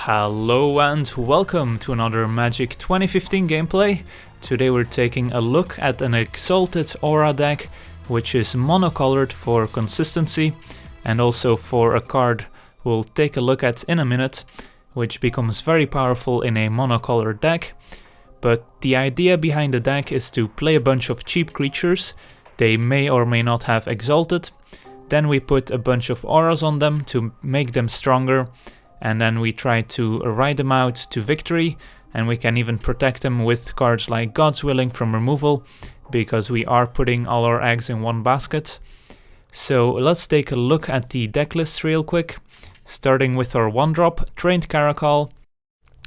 Hello and welcome to another Magic 2015 gameplay. Today we're taking a look at an Exalted Aura deck, which is monocolored for consistency and also for a card we'll take a look at in a minute, which becomes very powerful in a monocolored deck. But the idea behind the deck is to play a bunch of cheap creatures. They may or may not have Exalted. Then we put a bunch of auras on them to make them stronger, and then we try to ride them out to victory, and we can even protect them with cards like God's Willing from removal, because we are putting all our eggs in one basket. So let's take a look at the deck list real quick, starting with our 1-drop, Trained Caracal,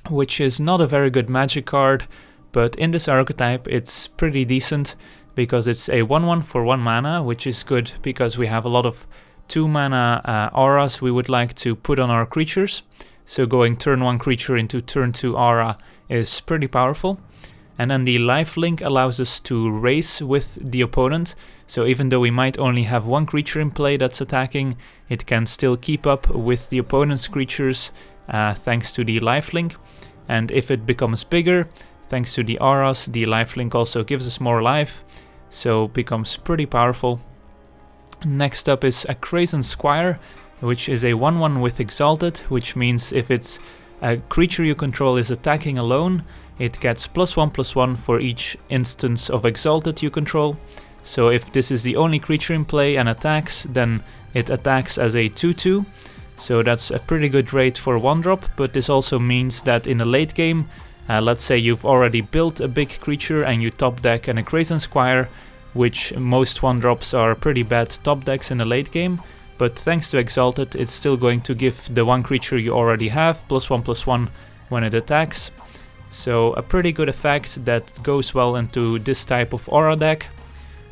which is not a very good magic card, but in this archetype it's pretty decent, because it's a 1/1 for 1 mana, which is good because we have a lot of 2 mana auras we would like to put on our creatures. So going turn 1 creature into turn 2 aura is pretty powerful. And then the lifelink allows us to race with the opponent. So even though we might only have 1 creature in play that's attacking, it can still keep up with the opponent's creatures thanks to the lifelink. And if it becomes bigger, thanks to the auras, the lifelink also gives us more life. So becomes pretty powerful. Next up is a Crazen Squire, which is a 1/1 with Exalted, which means if it's a creature you control is attacking alone, it gets +1/+1 for each instance of Exalted you control. So if this is the only creature in play and attacks, then it attacks as a 2/2. So that's a pretty good rate for 1-drop, but this also means that in the late game, let's say you've already built a big creature and you top deck and a Crazen Squire, which most 1-drops are pretty bad top decks in the late game, but thanks to Exalted it's still going to give the 1 creature you already have +1/+1 when it attacks. So a pretty good effect that goes well into this type of aura deck.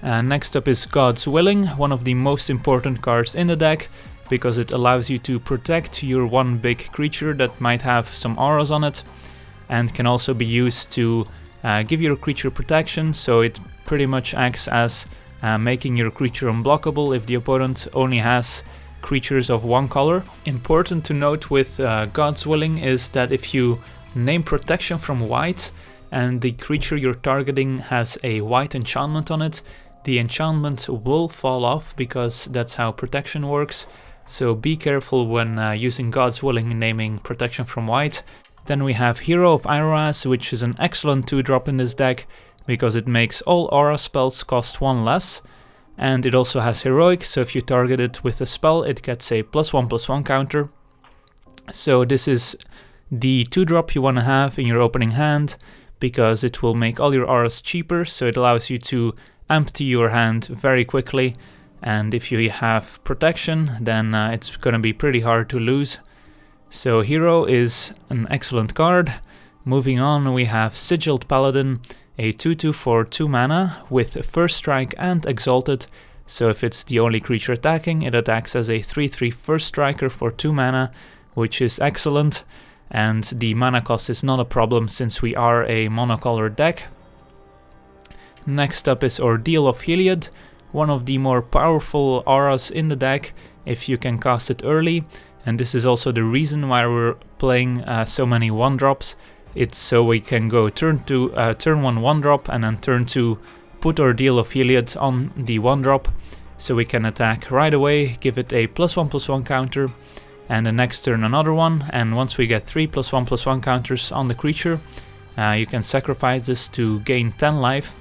Next up is God's Willing, one of the most important cards in the deck, because it allows you to protect your 1 big creature that might have some auras on it, and can also be used to give your creature protection, so it pretty much acts as making your creature unblockable if the opponent only has creatures of 1 color. Important to note with God's Willing is that if you name protection from white and the creature you're targeting has a white enchantment on it, the enchantment will fall off, because that's how protection works. So be careful when using God's Willing naming protection from white. Then we have Hero of Iroas, which is an excellent 2-drop in this deck, because it makes all aura spells cost 1 less, and it also has Heroic, so if you target it with a spell it gets a +1/+1 counter. So this is the 2-drop you want to have in your opening hand, because it will make all your auras cheaper, so it allows you to empty your hand very quickly, and if you have protection then it's gonna be pretty hard to lose. So Hero is an excellent card. Moving on, we have Sigilled Paladin, a 2/2 for 2 mana with First Strike and Exalted. So if it's the only creature attacking, it attacks as a 3/3 First Striker for 2 mana, which is excellent. And the mana cost is not a problem since we are a monocolored deck. Next up is Ordeal of Heliod, one of the more powerful auras in the deck if you can cast it early. And this is also the reason why we're playing so many 1-drops. It's so we can go turn 1 1-drop and then turn 2 put Ordeal of Heliod on the 1-drop, so we can attack right away, give it a +1/+1 counter, and the next turn another one. And once we get 3 +1/+1 counters on the creature, you can sacrifice this to gain 10 life,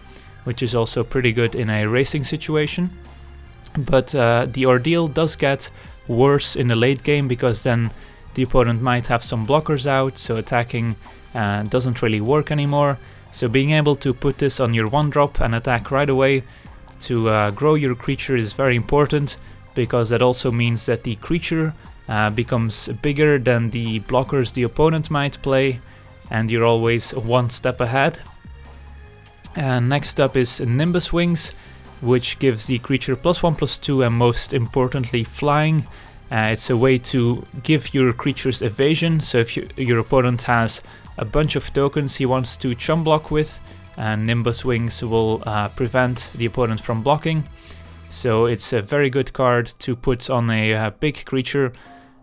which is also pretty good in a racing situation. But the Ordeal does get worse in the late game, because then the opponent might have some blockers out, so attacking doesn't really work anymore. So being able to put this on your 1-drop and attack right away to grow your creature is very important, because that also means that the creature becomes bigger than the blockers the opponent might play, and you're always 1 step ahead. Next up is Nimbus Wings, which gives the creature +1/+2 and most importantly flying. It's a way to give your creatures evasion, so if your opponent has a bunch of tokens he wants to chum block with, Nimbus Wings will prevent the opponent from blocking. So it's a very good card to put on a big creature,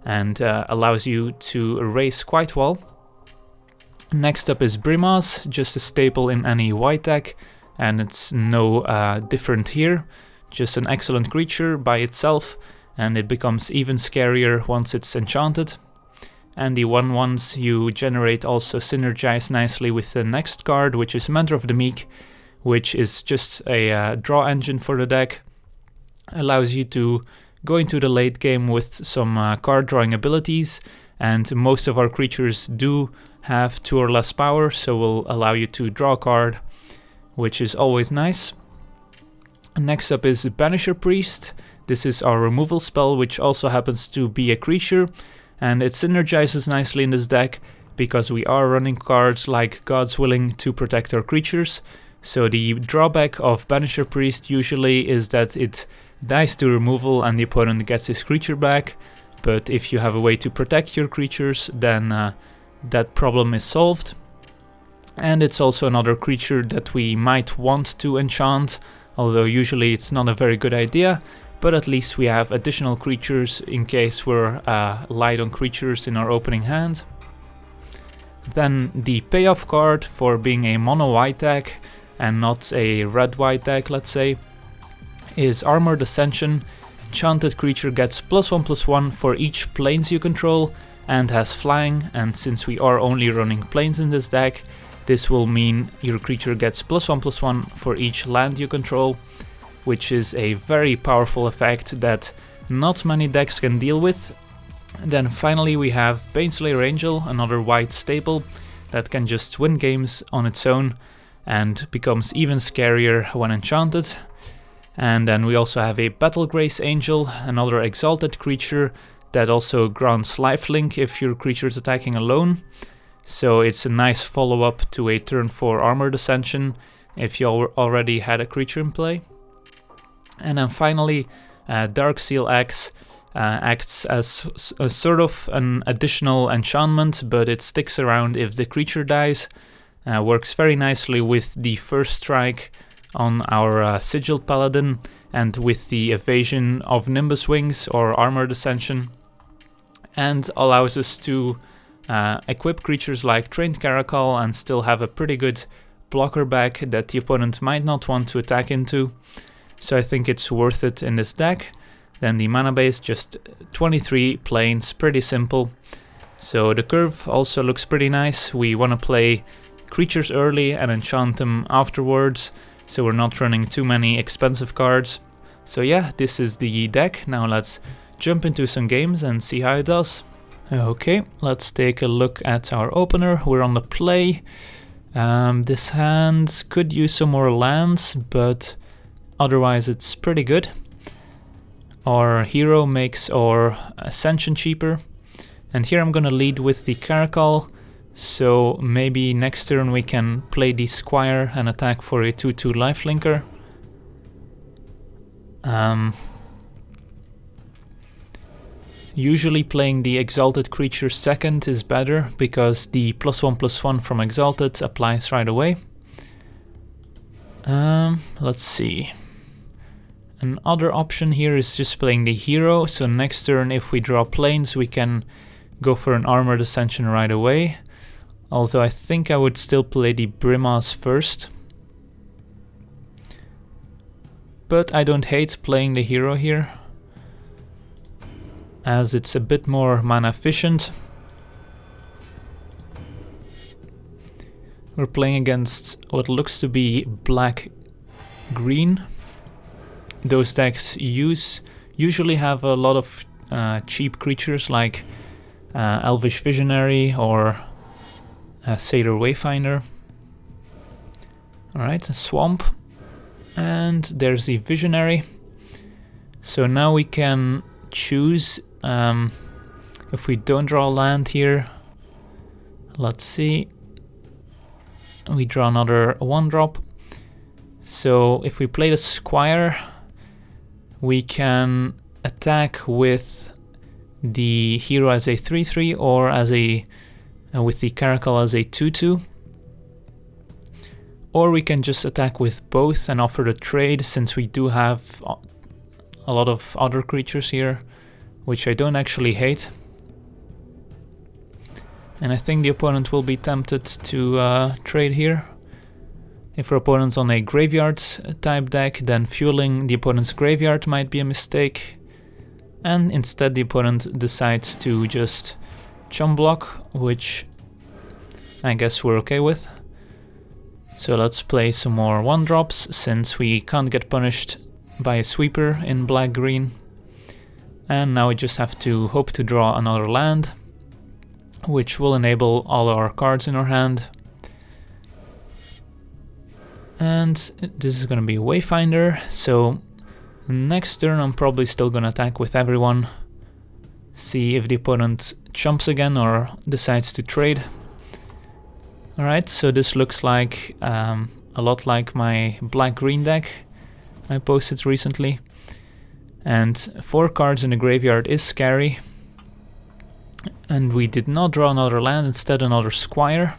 and allows you to race quite well. Next up is Brimaz, just a staple in any white deck, and it's no different here. Just an excellent creature by itself, and it becomes even scarier once it's enchanted. And the 1/1s you generate also synergize nicely with the next card, which is Mentor of the Meek, which is just a draw engine for the deck. Allows you to go into the late game with some card drawing abilities, and most of our creatures do have 2 or less power, so will allow you to draw a card, which is always nice. Next up is Banisher Priest. This is our removal spell, which also happens to be a creature, and it synergizes nicely in this deck because we are running cards like God's Willing to protect our creatures. So the drawback of Banisher Priest usually is that it dies to removal and the opponent gets his creature back, but if you have a way to protect your creatures, then that problem is solved. And it's also another creature that we might want to enchant, although usually it's not a very good idea, but at least we have additional creatures in case we're light on creatures in our opening hand. Then the payoff card for being a mono white deck and not a red white deck, let's say, is Armored Ascension. Enchanted creature gets +1/+1 for each planes you control and has flying, and since we are only running planes in this deck, this will mean your creature gets +1/+1 for each land you control, which is a very powerful effect that not many decks can deal with. And then finally we have Baneslayer Angel, another white staple that can just win games on its own and becomes even scarier when enchanted. And then we also have a Battlegrace Angel, another Exalted creature that also grants lifelink if your creature is attacking alone. So it's a nice follow-up to a turn 4 Armored Ascension if you already had a creature in play. And then finally, Darkseal Axe acts as a sort of an additional enchantment, but it sticks around if the creature dies. Works very nicely with the first strike on our Sigiled Paladin and with the evasion of Nimbus Wings or Armored Ascension, and allows us to equip creatures like Trained Caracal and still have a pretty good blocker back that the opponent might not want to attack into. So I think it's worth it in this deck. Then the mana base, just 23 planes, pretty simple. So the curve also looks pretty nice. We want to play creatures early and enchant them afterwards, so we're not running too many expensive cards. So yeah, this is the deck. Now let's jump into some games and see how it does. Okay, let's take a look at our opener. We're on the play. This hand could use some more lands, but otherwise it's pretty good. Our hero makes our Ascension cheaper. And here I'm gonna lead with the Caracal, so maybe next turn we can play the Squire and attack for a 2/2 lifelinker. Usually playing the Exalted creature second is better, because the +1/+1 from Exalted applies right away. Let's see. Another option here is just playing the hero, so next turn if we draw planes we can go for an Armored Ascension right away. Although I think I would still play the Brimaz first. But I don't hate playing the hero here, as it's a bit more mana efficient. We're playing against what looks to be black-green. Those decks usually have a lot of cheap creatures like Elvish Visionary or Satyr Wayfinder. Alright, a Swamp. And there's the Visionary. So now we can choose if we don't draw land here. Let's see. We draw another 1-drop. So if we play the Squire, we can attack with the hero as a 3/3 or as a with the Caracal as a 2/2. Or we can just attack with both and offer the trade, since we do have a lot of other creatures here, which I don't actually hate. And I think the opponent will be tempted to trade here. If our opponent's on a graveyard type deck, then fueling the opponent's graveyard might be a mistake. And instead the opponent decides to just chump block, which I guess we're okay with. So let's play some more 1-drops, since we can't get punished by a sweeper in black-green. And now we just have to hope to draw another land, which will enable all our cards in our hand. And this is going to be a Wayfinder, so next turn I'm probably still going to attack with everyone. See if the opponent chumps again or decides to trade. Alright, so this looks like a lot like my black-green deck I posted recently. And 4 cards in the graveyard is scary. And we did not draw another land, instead another Squire.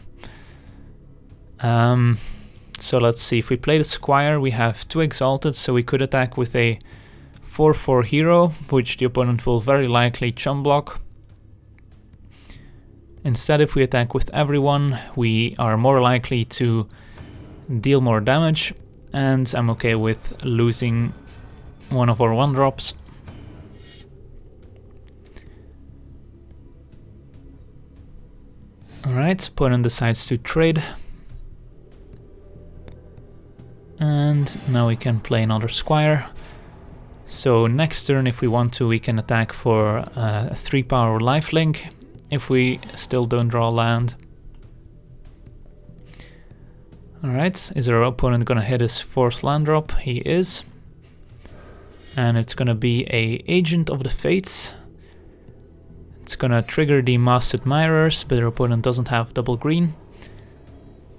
So let's see, if we play the Squire we have 2 Exalted, so we could attack with a 4/4 hero, which the opponent will very likely chump block. Instead, if we attack with everyone, we are more likely to deal more damage, and I'm okay with losing one of our 1-drops. Alright, opponent decides to trade. And now we can play another Squire. So next turn, if we want to, we can attack for a 3-power lifelink, if we still don't draw land. Alright, is our opponent gonna hit his 4th land drop? He is. And it's gonna be a Agent of the Fates. It's gonna trigger the Masked Admirers, but our opponent doesn't have double green.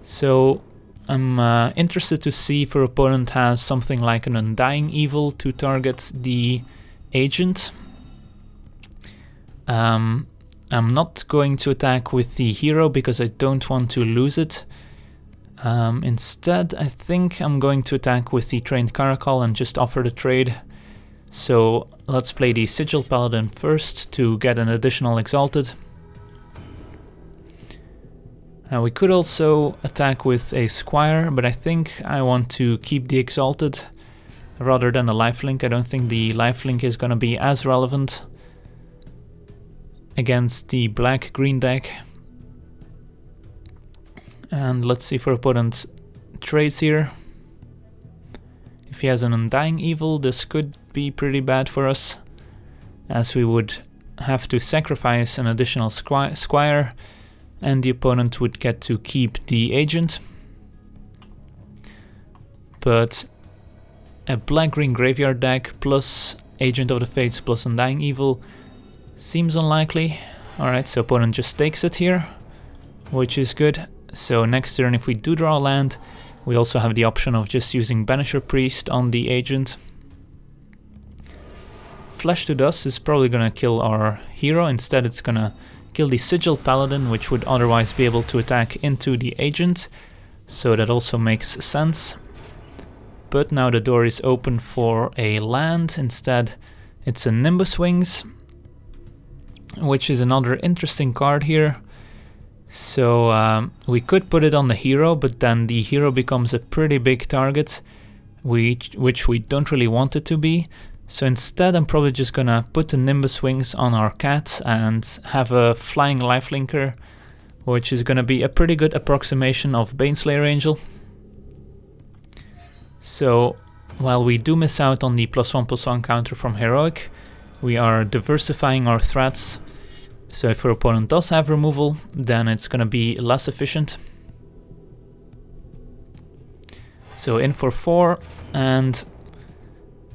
So I'm interested to see if our opponent has something like an Undying Evil to target the Agent. I'm not going to attack with the hero because I don't want to lose it. Instead, I think I'm going to attack with the Trained Caracal and just offer the trade. So let's play the Sigil Paladin first to get an additional Exalted. We could also attack with a Squire, but I think I want to keep the Exalted rather than the lifelink. I don't think the lifelink is going to be as relevant against the black-green deck. And let's see if our opponent trades here. If he has an Undying Evil, this could be pretty bad for us, as we would have to sacrifice an additional Squire, and the opponent would get to keep the Agent. But a black-green graveyard deck plus Agent of the Fates plus Undying Evil seems unlikely. Alright, so opponent just takes it here, which is good. So next turn, if we do draw a land, we also have the option of just using Banisher Priest on the Agent. Flesh to Dust is probably gonna kill our hero. Instead, it's gonna kill the Sigil Paladin, which would otherwise be able to attack into the Agent. So that also makes sense. But now the door is open for a land. Instead, it's a Nimbus Wings, which is another interesting card here. So we could put it on the hero, but then the hero becomes a pretty big target, which we don't really want it to be. So instead I'm probably just gonna put the Nimbus Wings on our cat and have a flying lifelinker, which is gonna be a pretty good approximation of Baneslayer Angel. So while we do miss out on the +1/+1 counter from Heroic, we are diversifying our threats. So if our opponent does have removal, then it's gonna be less efficient. So in for 4, and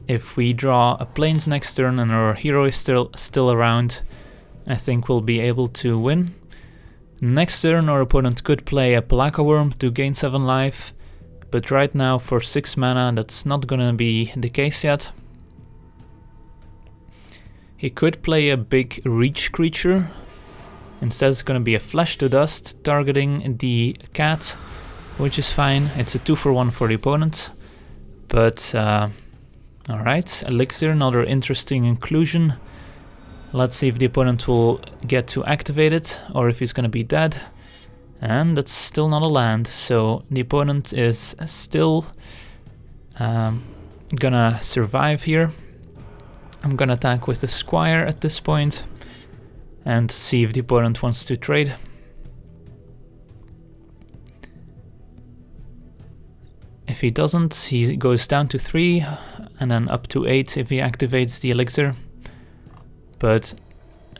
if we draw a Plains next turn and our hero is still around, I think we'll be able to win. Next turn our opponent could play a Pelaka Worm to gain 7 life, but right now for 6 mana that's not gonna be the case yet. He could play a big reach creature. Instead it's gonna be a Flesh to Dust targeting the cat, which is fine. It's a 2-for-1 for the opponent. But alright, Elixir, another interesting inclusion. Let's see if the opponent will get to activate it or if he's gonna be dead. And that's still not a land, so the opponent is still gonna survive here. I'm gonna attack with the Squire at this point and see if the opponent wants to trade. If he doesn't, he goes down to 3 and then up to 8 if he activates the Elixir. But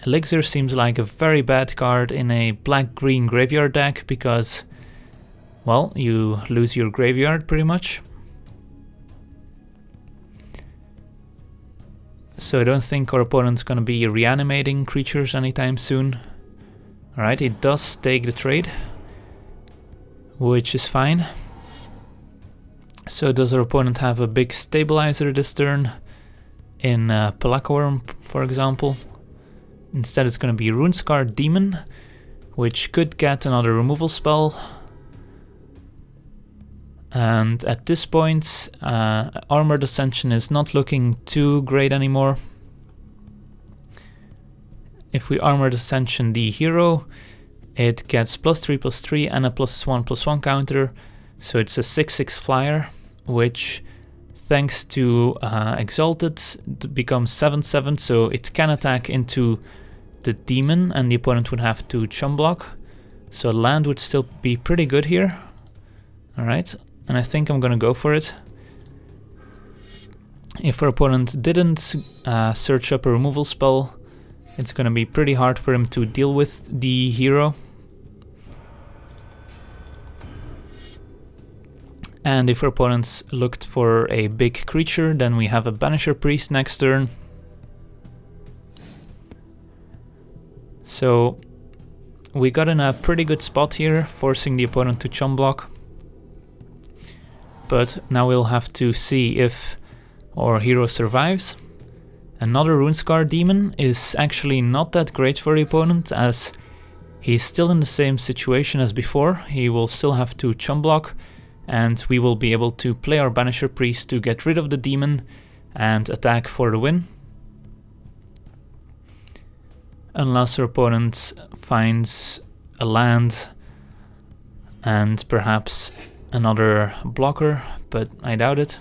Elixir seems like a very bad card in a black-green graveyard deck because, well, you lose your graveyard pretty much. So I don't think our opponent's gonna be reanimating creatures anytime soon. Alright, he does take the trade, which is fine. So does our opponent have a big stabilizer this turn in Pelakworm, for example? Instead it's going to be Runescar Demon, which could get another removal spell. And at this point, Armored Ascension is not looking too great anymore. If we Armored Ascension the hero, it gets +3/+3 and a +1/+1 counter. So it's a 6/6 flyer, which thanks to Exalted becomes 7/7, so it can attack into the demon and the opponent would have to chum block. So land would still be pretty good here. Alright, and I think I'm gonna go for it. If our opponent didn't search up a removal spell, it's gonna be pretty hard for him to deal with the hero. And if our opponents looked for a big creature, then we have a Banisher Priest next turn. So we got in a pretty good spot here, forcing the opponent to chum block. But now we'll have to see if our hero survives. Another Runescar Demon is actually not that great for the opponent, as he's still in the same situation as before. He will still have to chum block, and we will be able to play our Banisher Priest to get rid of the demon and attack for the win. Unless our opponent finds a land and perhaps another blocker, but I doubt it.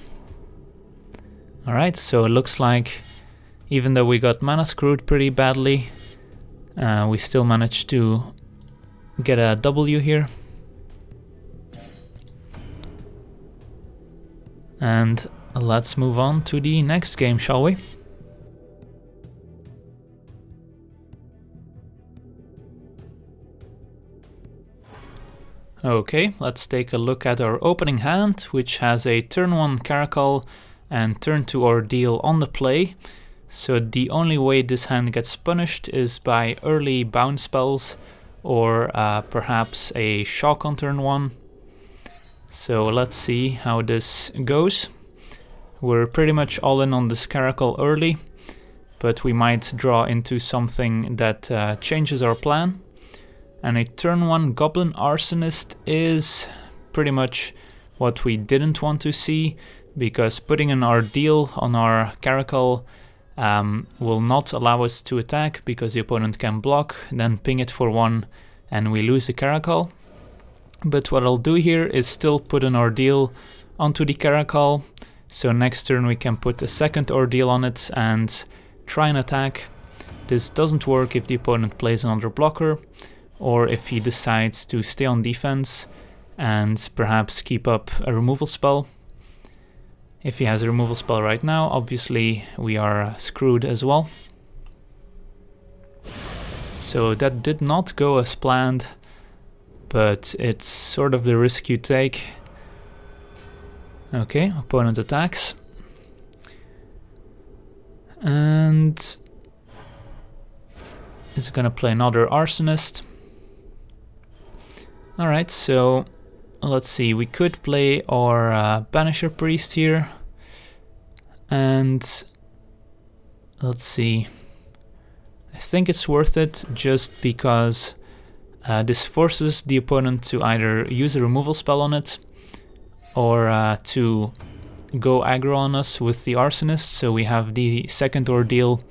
Alright, so it looks like even though we got mana screwed pretty badly, we still managed to get a W here. And let's move on to the next game, shall we? Okay, let's take a look at our opening hand, which has a turn 1 Caracal and turn 2 Ordeal on the play. So the only way this hand gets punished is by early bounce spells or perhaps a shock on turn 1. So let's see how this goes. We're pretty much all in on this Caracal early, but we might draw into something that changes our plan. And a turn 1 Goblin Arsonist is pretty much what we didn't want to see, because putting an Ordeal on our Caracal will not allow us to attack because the opponent can block, then ping it for 1 and we lose the Caracal. But what I'll do here is still put an Ordeal onto the Caracal, so next turn we can put a second Ordeal on it and try and attack. This doesn't work if the opponent plays another blocker, or if he decides to stay on defense and perhaps keep up a removal spell. If he has a removal spell right now, obviously we are screwed as well. So that did not go as planned, but it's sort of the risk you take. Okay, opponent attacks. And is gonna play another Arsonist. Alright, so let's see, we could play our Banisher Priest here. And let's see, I think it's worth it just because this forces the opponent to either use a removal spell on it or to go aggro on us with the Arsonist, so we have the second Ordeal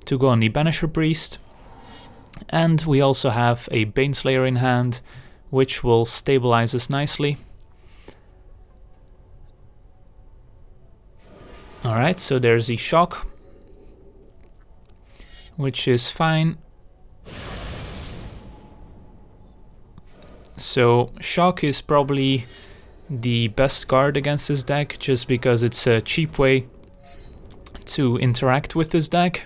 to go on the Banisher Priest. And we also have a Baneslayer in hand, which will stabilize us nicely. Alright, so there's the Shock, which is fine. So Shock is probably the best card against this deck, just because it's a cheap way to interact with this deck.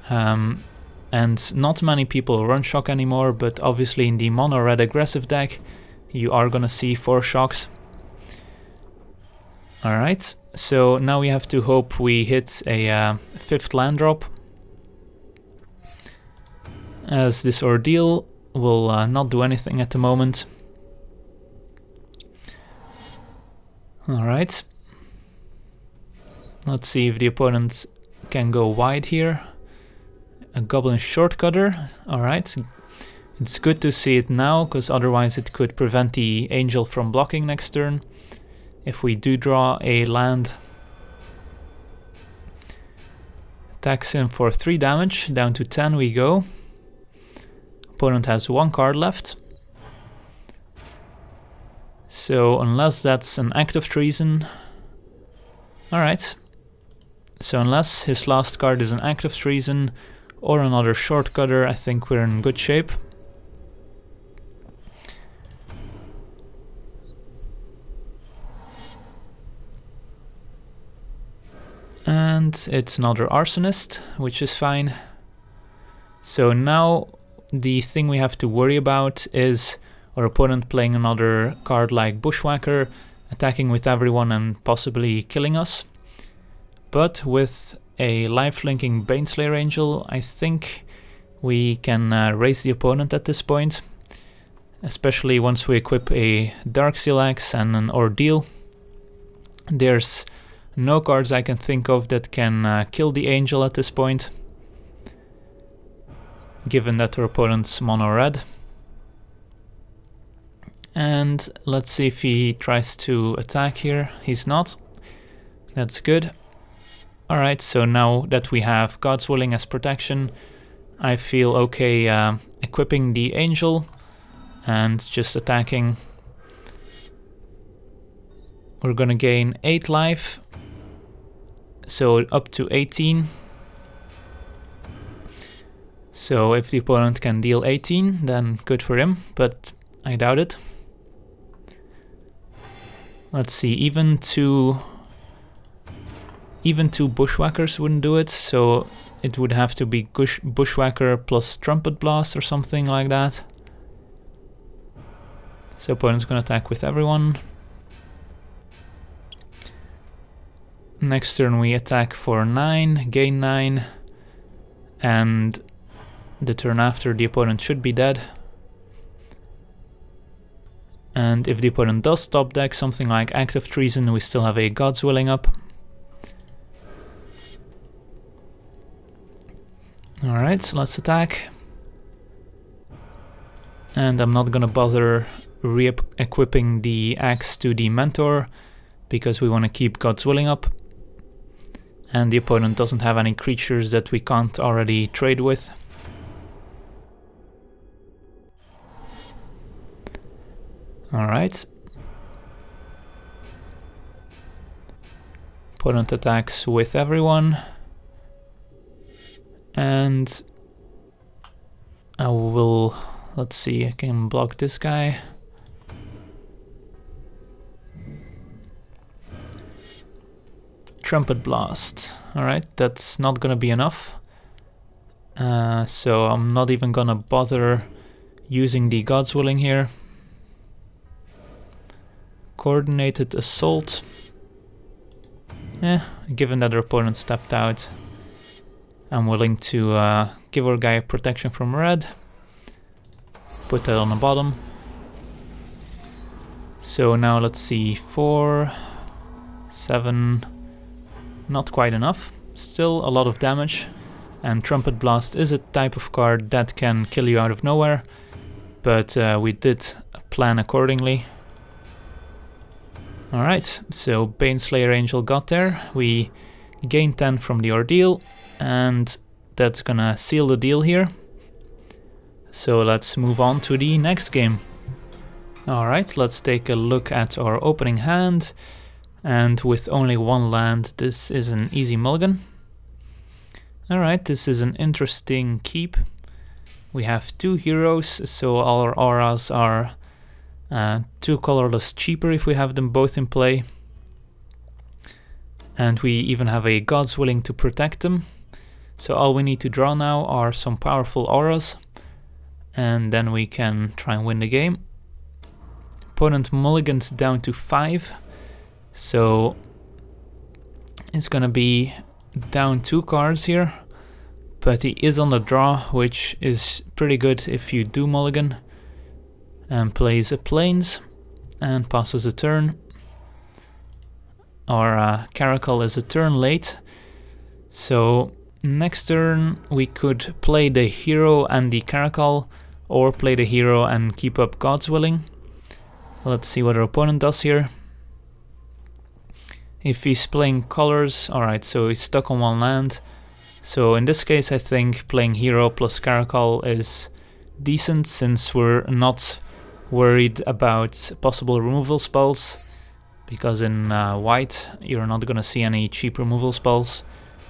And not many people run Shock anymore, but obviously in the mono red aggressive deck you are gonna see 4 Shocks. Alright, so now we have to hope we hit a 5th land drop, as this Ordeal will not do anything at the moment. Alright, let's see if the opponent can go wide here. A Goblin Shortcutter, alright. It's good to see it now, because otherwise it could prevent the Angel from blocking next turn if we do draw a land. Attacks him for 3 damage, down to 10 we go. Opponent has 1 card left. So unless that's an act of treason... Alright. So unless his last card is an act of treason or another Shortcutter, I think we're in good shape. And it's another Arsonist, which is fine. So now the thing we have to worry about is our opponent playing another card like Bushwhacker, attacking with everyone and possibly killing us. But with a life-linking Baneslayer Angel, I think we can raise the opponent at this point, especially once we equip a Darksteel Axe and an Ordeal. There's no cards I can think of that can kill the Angel at this point, given that our opponent's mono red. And let's see if he tries to attack here. He's not. That's good. Alright, so now that we have God's Willing as protection, I feel okay equipping the Angel and just attacking. We're gonna gain 8 life, so up to 18. So if the opponent can deal 18, then good for him, but I doubt it. Let's see, even two Bushwhackers wouldn't do it, so it would have to be Bushwhacker plus Trumpet Blast or something like that. So opponent's gonna attack with everyone. Next turn we attack for 9, gain 9, and the turn after the opponent should be dead. And if the opponent does top deck something like Act of Treason, we still have a God's Willing up. Alright, so let's attack. And I'm not gonna bother re-equipping the axe to the Mentor, because we want to keep God's Willing up. And the opponent doesn't have any creatures that we can't already trade with. Alright. Opponent attacks with everyone. And I will, let's see, I can block this guy. Trumpet Blast. Alright, that's not gonna be enough. So I'm not even gonna bother using the God's Willing here. Coordinated Assault. Given that our opponent stepped out, I'm willing to give our guy protection from red. Put that on the bottom. So now let's see, 4, 7, not quite enough. Still a lot of damage. And Trumpet Blast is a type of card that can kill you out of nowhere. But we did plan accordingly. Alright, so Baneslayer Angel got there. We gained 10 from the Ordeal. And that's gonna seal the deal here. So let's move on to the next game. Alright, let's take a look at our opening hand. And with only one land, this is an easy mulligan. Alright, this is an interesting keep. We have 2 heroes, so our auras are 2 colorless cheaper if we have them both in play. And we even have a God's Willing to protect them. So all we need to draw now are some powerful auras. And then we can try and win the game. Opponent mulligans down to 5. So it's gonna be down 2 cards here. But he is on the draw, which is pretty good if you do mulligan. And plays a Plains and passes a turn. Our Caracal is a turn late. So next turn we could play the hero and the Caracal, or play the hero and keep up God's Willing. Let's see what our opponent does here. If he's playing colors, alright, so he's stuck on 1 land. So in this case I think playing hero plus Caracal is decent, since we're not worried about possible removal spells. Because in white you're not gonna see any cheap removal spells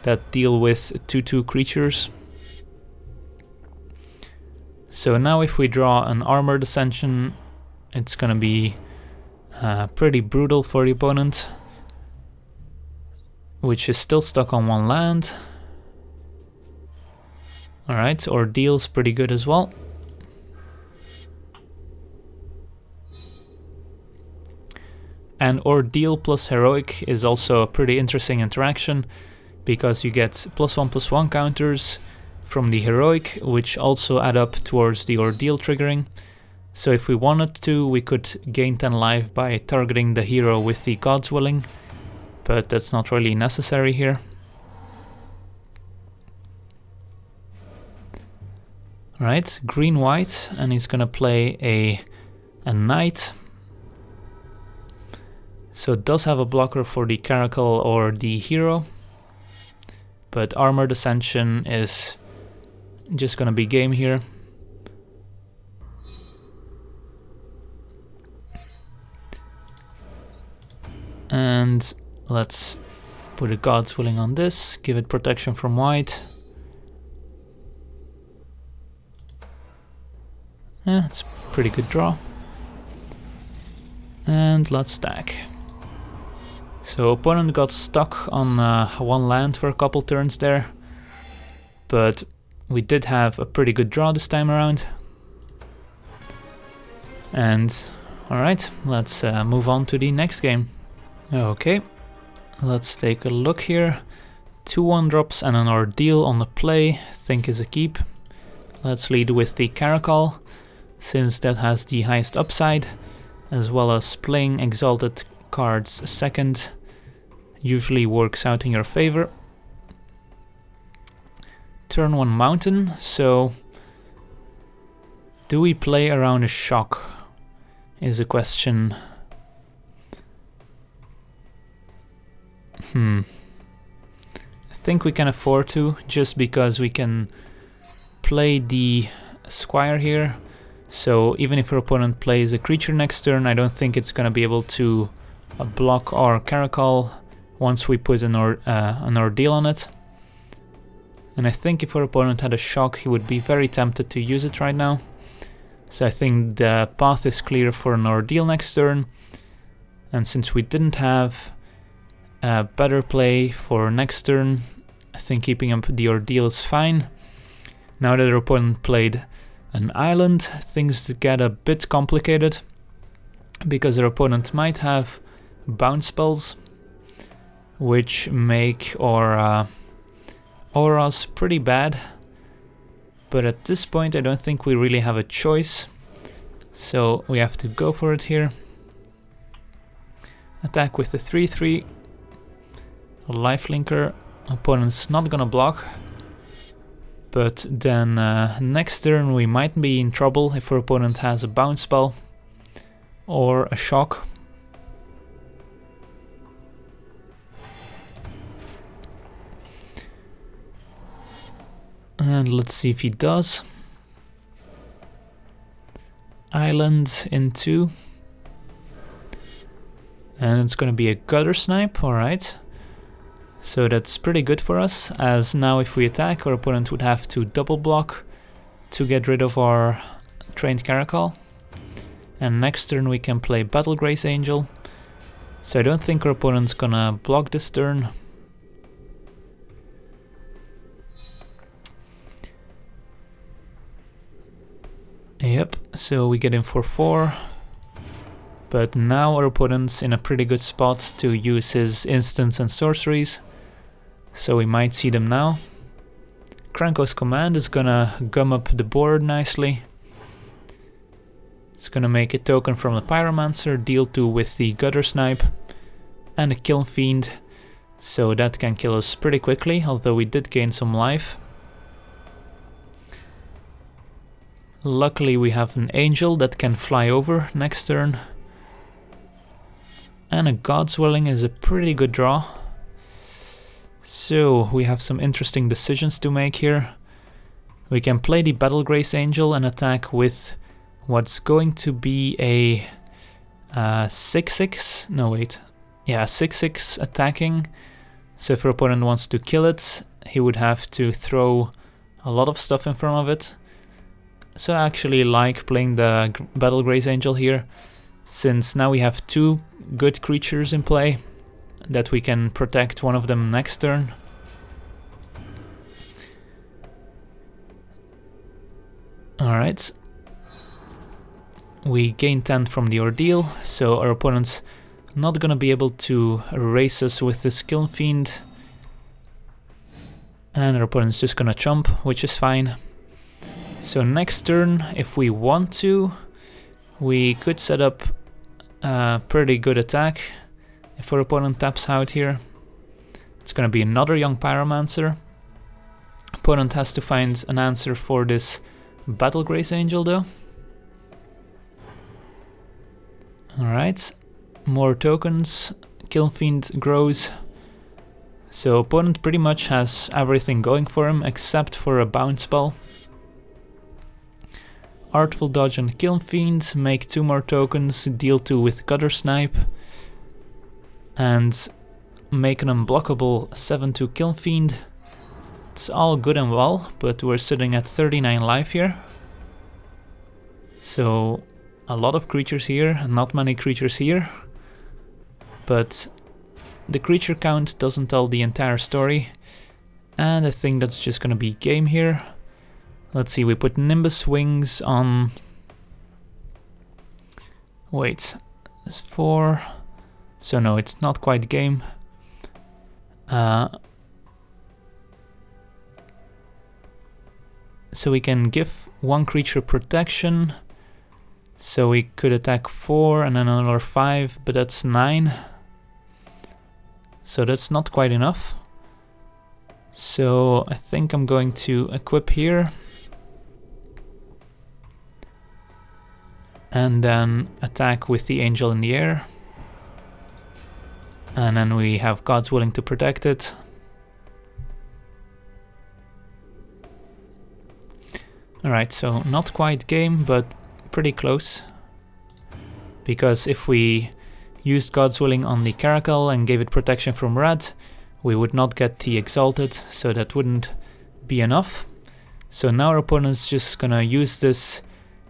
that deal with 2/2 creatures. So now if we draw an Armored Ascension, it's gonna be pretty brutal for the opponent, which is still stuck on 1 land. Alright, Ordeal's pretty good as well. And Ordeal plus Heroic is also a pretty interesting interaction, because you get +1/+1 counters from the Heroic, which also add up towards the Ordeal triggering. So if we wanted to, we could gain 10 life by targeting the hero with the God's Willing, but that's not really necessary here. Alright, green-white, and he's gonna play a Knight. So it does have a blocker for the Caracal or the hero, but Armored Ascension is just gonna be game here. And let's put a God's Willing on this, give it protection from white. Yeah, it's a pretty good draw. And let's stack. So opponent got stuck on 1 land for a couple turns there, but we did have a pretty good draw this time around. And alright, let's move on to the next game. Okay, let's take a look here. 2 1-drops and an Ordeal on the play, think is a keep. Let's lead with the Caracal, since that has the highest upside, as well as playing Exalted cards second usually works out in your favor. Turn 1 Mountain, so do we play around a shock is a question. I think we can afford to, just because we can play the Squire here. So even if our opponent plays a creature next turn, I don't think it's gonna be able to block our Caracal once we put an Ordeal on it. And I think if our opponent had a shock, he would be very tempted to use it right now. So I think the path is clear for an Ordeal next turn. And since we didn't have a better play for next turn, I think keeping up the Ordeal is fine. Now that our opponent played an island, things get a bit complicated, because our opponent might have bounce spells, which make our auras pretty bad. But at this point I don't think we really have a choice, so we have to go for it here. Attack with the 3/3, lifelinker. Opponent's not gonna block, but then next turn we might be in trouble if our opponent has a bounce spell or a shock. And let's see if he does. Island in 2. And it's gonna be a gutter snipe, alright. So that's pretty good for us, as now if we attack, our opponent would have to double block to get rid of our trained Caracal. And next turn we can play Battle Grace Angel. So I don't think our opponent's gonna block this turn. Yep, so we get in for 4. But now our opponent's in a pretty good spot to use his instants and sorceries. So we might see them now. Kranko's Command is gonna gum up the board nicely. It's gonna make a token from the Pyromancer, deal 2 with the Gutter Snipe, and a Kiln Fiend. So that can kill us pretty quickly, although we did gain some life. Luckily we have an Angel that can fly over next turn. And a God's Willing is a pretty good draw. So we have some interesting decisions to make here. We can play the Battle Grace Angel and attack with what's going to be a 6/6. No, wait. Yeah, 6/6 attacking. So if our opponent wants to kill it, he would have to throw a lot of stuff in front of it. So I actually like playing the Battle Grace Angel here, since now we have 2 good creatures in play that we can protect one of them next turn. Alright. We gain 10 from the Ordeal, so our opponent's not gonna be able to erase us with this Kiln Fiend. And our opponent's just gonna chump, which is fine. So next turn, if we want to, we could set up a pretty good attack. If our opponent taps out here, it's gonna be another Young Pyromancer. Opponent has to find an answer for this Battle Grace Angel though. Alright, more tokens, Kiln Fiend grows. So opponent pretty much has everything going for him except for a bounce spell. Artful Dodge and Kiln Fiend, make 2 more tokens, deal 2 with Gutter Snipe. And make an unblockable 7/2 Kiln Fiend. It's all good and well, but we're sitting at 39 life here. So a lot of creatures here, not many creatures here. But the creature count doesn't tell the entire story. And I think that's just gonna be game here. Let's see, we put Nimbus Wings on... Wait, it's 4... So no, it's not quite game. So we can give 1 creature protection. So we could attack 4 and then another 5, but that's 9. So that's not quite enough. So I think I'm going to equip here. And then attack with the Angel in the air. And then we have God's Willing to protect it. Alright, so not quite game, but pretty close. Because if we used God's Willing on the Caracal and gave it protection from red, we would not get the Exalted, so that wouldn't be enough. So now our opponent's just gonna use this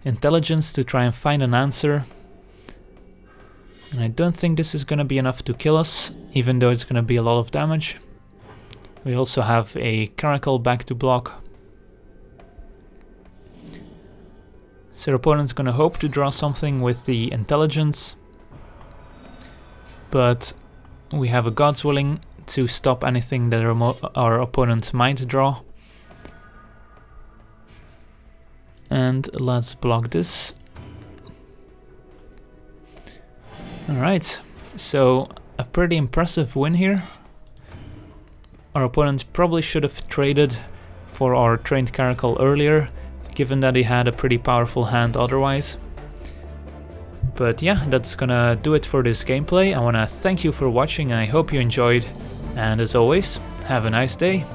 intelligence to try and find an answer. And I don't think this is gonna be enough to kill us, even though it's gonna be a lot of damage. We also have a Caracal back to block. So our opponent's gonna hope to draw something with the intelligence. But we have a God's Willing to stop anything that our opponent might draw. And let's block this. Alright, so a pretty impressive win here. Our opponent probably should have traded for our trained Caracal earlier, given that he had a pretty powerful hand otherwise. But yeah, that's gonna do it for this gameplay. I wanna thank you for watching, I hope you enjoyed, and as always, have a nice day.